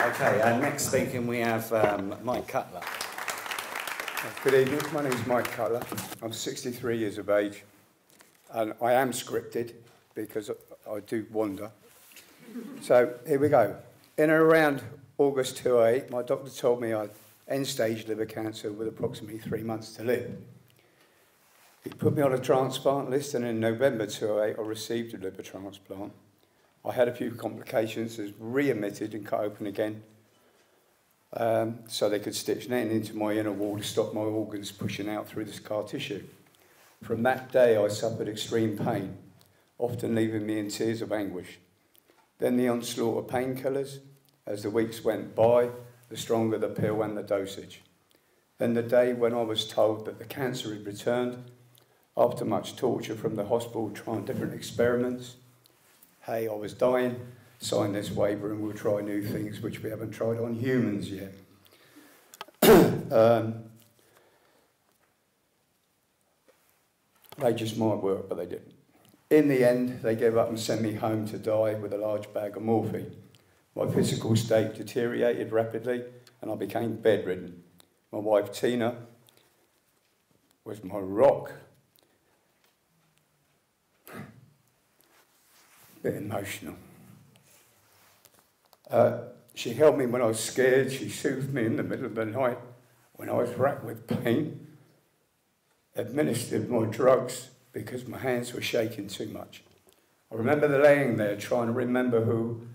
Okay, next speaking we have Майкъл Кътлър. Good evening, my name is Майкъл Кътлъr. I'm 63 years of age and I am scripted because I do wander. So here we go. In and around August 2008, my doctor told me I had end-stage liver cancer with approximately 3 months to live. He put me on a transplant list, and in November 2008 I received a liver transplant. I had a few complications, was re-admitted and cut open again so they could stitch netting into my inner wall to stop my organs pushing out through the scar tissue. From that day I suffered extreme pain, often leaving me in tears of anguish. Then the onslaught of painkillers. As the weeks went by, the stronger the pill and the dosage. Then the day when I was told that the cancer had returned, after much torture from the hospital trying different experiments. Hey, I was dying, sign this waiver and we'll try new things which we haven't tried on humans yet. They just might work, but they didn't. In the end, they gave up and sent me home to die with a large bag of morphine. My physical state deteriorated rapidly and I became bedridden. My wife Tina was my rock. Bit emotional. She held me when I was scared. She soothed me in the middle of the night when I was racked with pain. Administered my drugs because my hands were shaking too much. I remember laying there trying to remember who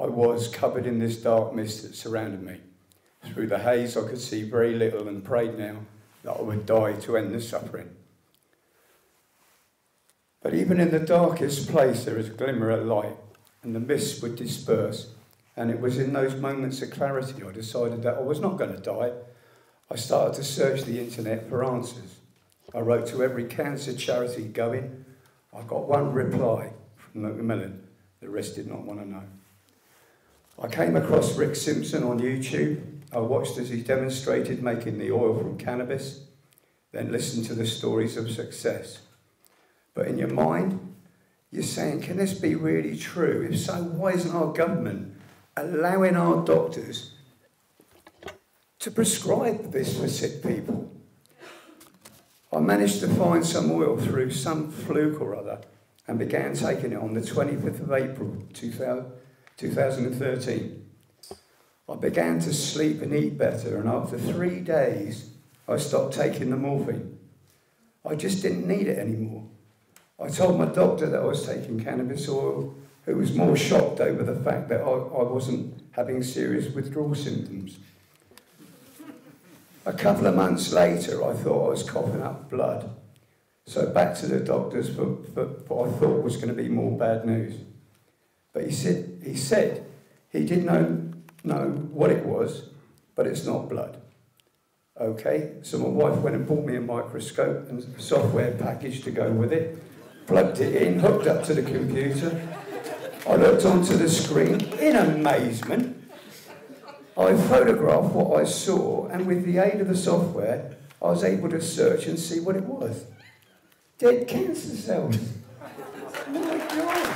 I was, covered in this dark mist that surrounded me. Through the haze I could see very little and prayed now that I would die to end the suffering. But even in the darkest place there is a glimmer of light, and the mist would disperse, and it was in those moments of clarity I decided that I was not going to die. I started to search the internet for answers. I wrote to every cancer charity going. I got one reply from Macmillan. The rest did not want to know. I came across Rick Simpson on YouTube. I watched as he demonstrated making the oil from cannabis, then listened to the stories of success. But in your mind, you're saying, can this be really true? If so, why isn't our government allowing our doctors to prescribe this for sick people? I managed to find some oil through some fluke or other and began taking it on the 25th of April 2013. I began to sleep and eat better, and after 3 days, I stopped taking the morphine. I just didn't need it anymore. I told my doctor that I was taking cannabis oil, who was more shocked over the fact that I wasn't having serious withdrawal symptoms. A couple of months later, I thought I was coughing up blood. So back to the doctors for what I thought was going to be more bad news. But he said he didn't know what it was, but it's not blood. Okay, so my wife went and bought me a microscope and a software package to go with it, plugged it in, hooked up to the computer. I looked onto the screen in amazement. I photographed what I saw, and with the aid of the software, I was able to search and see what it was. Dead cancer cells. My God.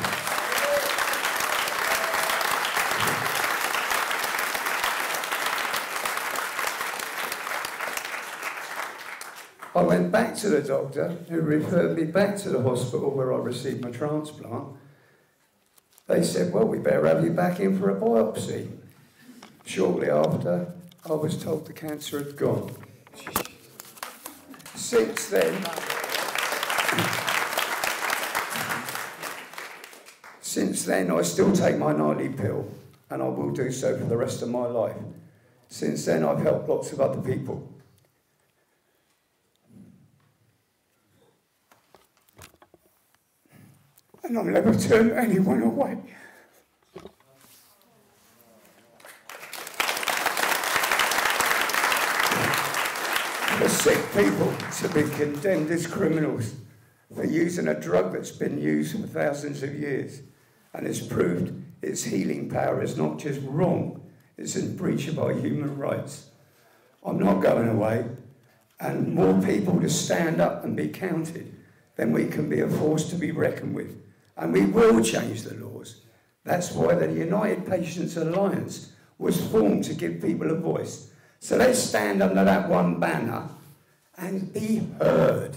I went back to the doctor, who referred me back to the hospital where I received my transplant. They said, well, we better have you back in for a biopsy. Shortly after, I was told the cancer had gone. Since then, I still take my nightly pill, and I will do so for the rest of my life. Since then, I've helped lots of other people. And I'll never turn anyone away. For sick people to be condemned as criminals for using a drug that's been used for thousands of years and has proved its healing power is not just wrong, it's in breach of our human rights. I'm not going away, and more people to stand up and be counted, then we can be a force to be reckoned with. And we will change the laws. That's why the United Patients Alliance was formed to give people a voice. So let's stand under that one banner and be heard.